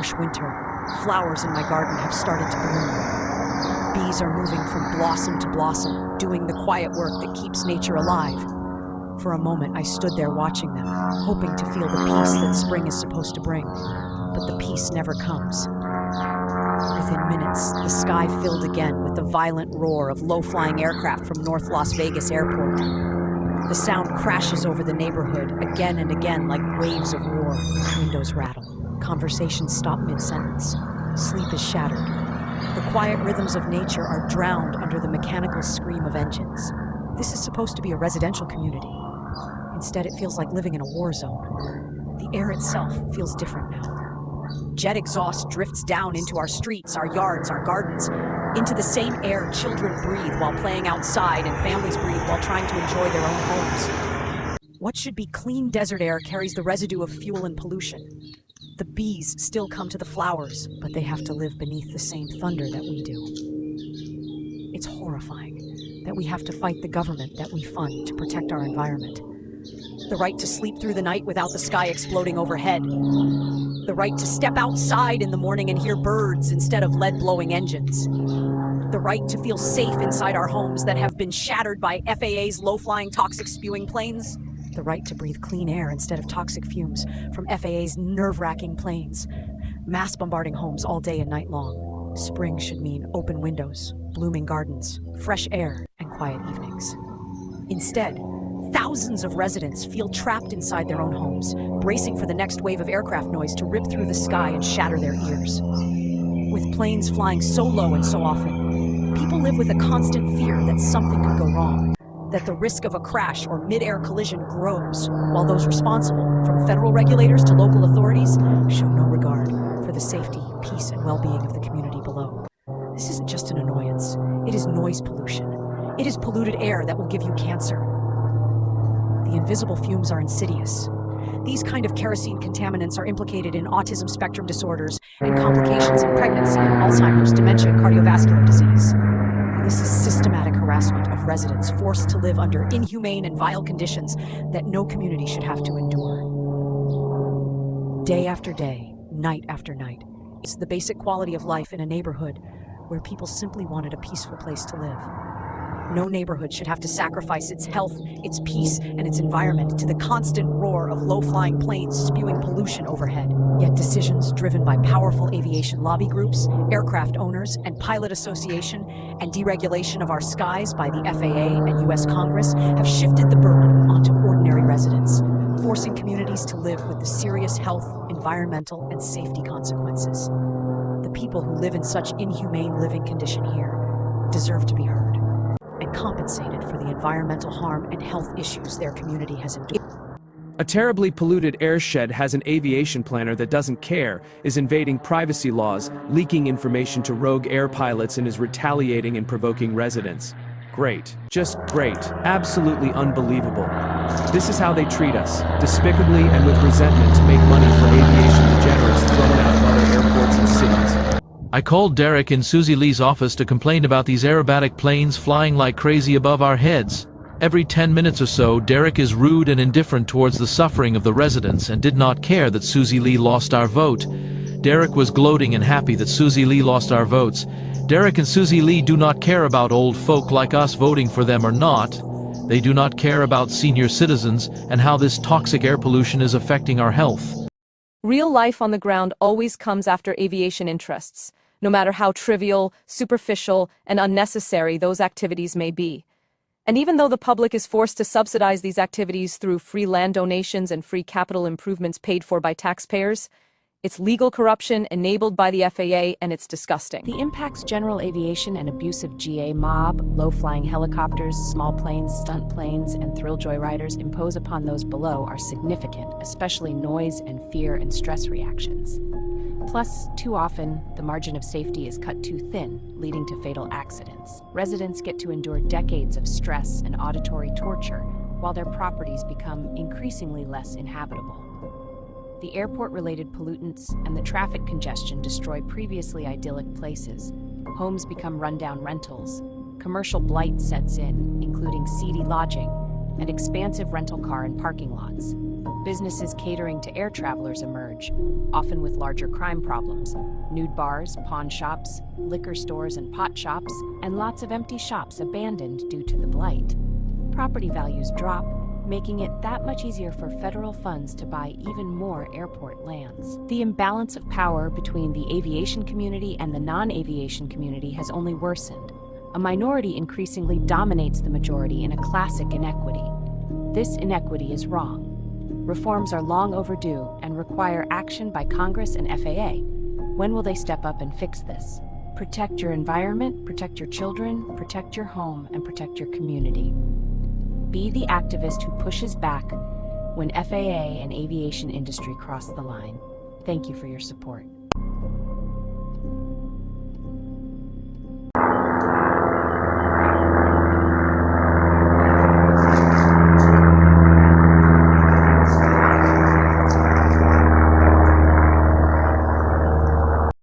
harsh winter, flowers in my garden have started to bloom. Bees are moving from blossom to blossom, doing the quiet work that keeps nature alive. For a moment, I stood there watching them, hoping to feel the peace that spring is supposed to bring. But the peace never comes. Within minutes, the sky filled again with the violent roar of low-flying aircraft from North Las Vegas Airport. The sound crashes over the neighborhood again and again like waves of war. Windows rattle. Conversations stop mid-sentence. Sleep is shattered. The quiet rhythms of nature are drowned under the mechanical scream of engines. This is supposed to be a residential community. Instead, it feels like living in a war zone. The air itself feels different now. Jet exhaust drifts down into our streets, our yards, our gardens. Into the same air children breathe while playing outside and families breathe while trying to enjoy their own homes. What should be clean desert air carries the residue of fuel and pollution. The bees still come to the flowers, but they have to live beneath the same thunder that we do. It's horrifying that we have to fight the government that we fund to protect our environment. The right to sleep through the night without the sky exploding overhead. The right to step outside in the morning and hear birds instead of lead-blowing engines. The right to feel safe inside our homes that have been shattered by FAA's low-flying toxic spewing planes. The right to breathe clean air instead of toxic fumes from FAA's nerve-wracking planes. Mass bombarding homes all day and night long. Spring should mean open windows, blooming gardens, fresh air, and quiet evenings. Instead, thousands of residents feel trapped inside their own homes, bracing for the next wave of aircraft noise to rip through the sky and shatter their ears. With planes flying so low and so often, people live with a constant fear that something could go wrong, that the risk of a crash or mid-air collision grows, while those responsible, from federal regulators to local authorities, show no regard for the safety, peace, and well-being of the community below. This isn't just an annoyance. It is noise pollution. It is polluted air that will give you cancer. The invisible fumes are insidious. These kind of kerosene contaminants are implicated in autism spectrum disorders and complications in pregnancy and Alzheimer's, dementia, and cardiovascular disease. This is systematic harassment of residents forced to live under inhumane and vile conditions that no community should have to endure. Day after day, night after night, it's the basic quality of life in a neighborhood where people simply wanted a peaceful place to live. No neighborhood should have to sacrifice its health, its peace, and its environment to the constant roar of low-flying planes spewing pollution overhead. Yet decisions driven by powerful aviation lobby groups, aircraft owners, and pilot association, and deregulation of our skies by the FAA and U.S. Congress have shifted the burden onto ordinary residents, forcing communities to live with the serious health, environmental, and safety consequences. The people who live in such inhumane living condition here deserve to be heard and compensated for the environmental harm and health issues their community has endured. A terribly polluted airshed has an aviation planner that doesn't care, is invading privacy laws, leaking information to rogue air pilots, and is retaliating and provoking residents. Great. Just great. Absolutely unbelievable. This is how they treat us, despicably and with resentment to make money for aviation degenerates thrown out of other airports and cities. I called Derek in Susie Lee's office to complain about these aerobatic planes flying like crazy above our heads. Every 10 minutes or so, Derek is rude and indifferent towards the suffering of the residents and did not care that Susie Lee lost our vote. Derek was gloating and happy that Susie Lee lost our votes. Derek and Susie Lee do not care about old folk like us voting for them or not. They do not care about senior citizens and how this toxic air pollution is affecting our health. Real life on the ground always comes after aviation interests, no matter how trivial, superficial, and unnecessary those activities may be. And even though the public is forced to subsidize these activities through free land donations and free capital improvements paid for by taxpayers, it's legal corruption enabled by the FAA, and it's disgusting. The impacts general aviation and abusive GA mob, low-flying helicopters, small planes, stunt planes, and thrill joyriders impose upon those below are significant, especially noise and fear and stress reactions. Plus, too often, the margin of safety is cut too thin, leading to fatal accidents. Residents get to endure decades of stress and auditory torture, while their properties become increasingly less inhabitable. The airport-related pollutants and the traffic congestion destroy previously idyllic places. Homes become rundown rentals. Commercial blight sets in, including seedy lodging, and expansive rental car and parking lots. Businesses catering to air travelers emerge, often with larger crime problems. Nude bars, pawn shops, liquor stores and pot shops, and lots of empty shops abandoned due to the blight. Property values drop, making it that much easier for federal funds to buy even more airport lands. The imbalance of power between the aviation community and the non-aviation community has only worsened. A minority increasingly dominates the majority in a classic inequity. This inequity is wrong. Reforms are long overdue and require action by Congress and FAA. When will they step up and fix this? Protect your environment, protect your children, protect your home, and protect your community. Be the activist who pushes back when FAA and aviation industry cross the line. Thank you for your support.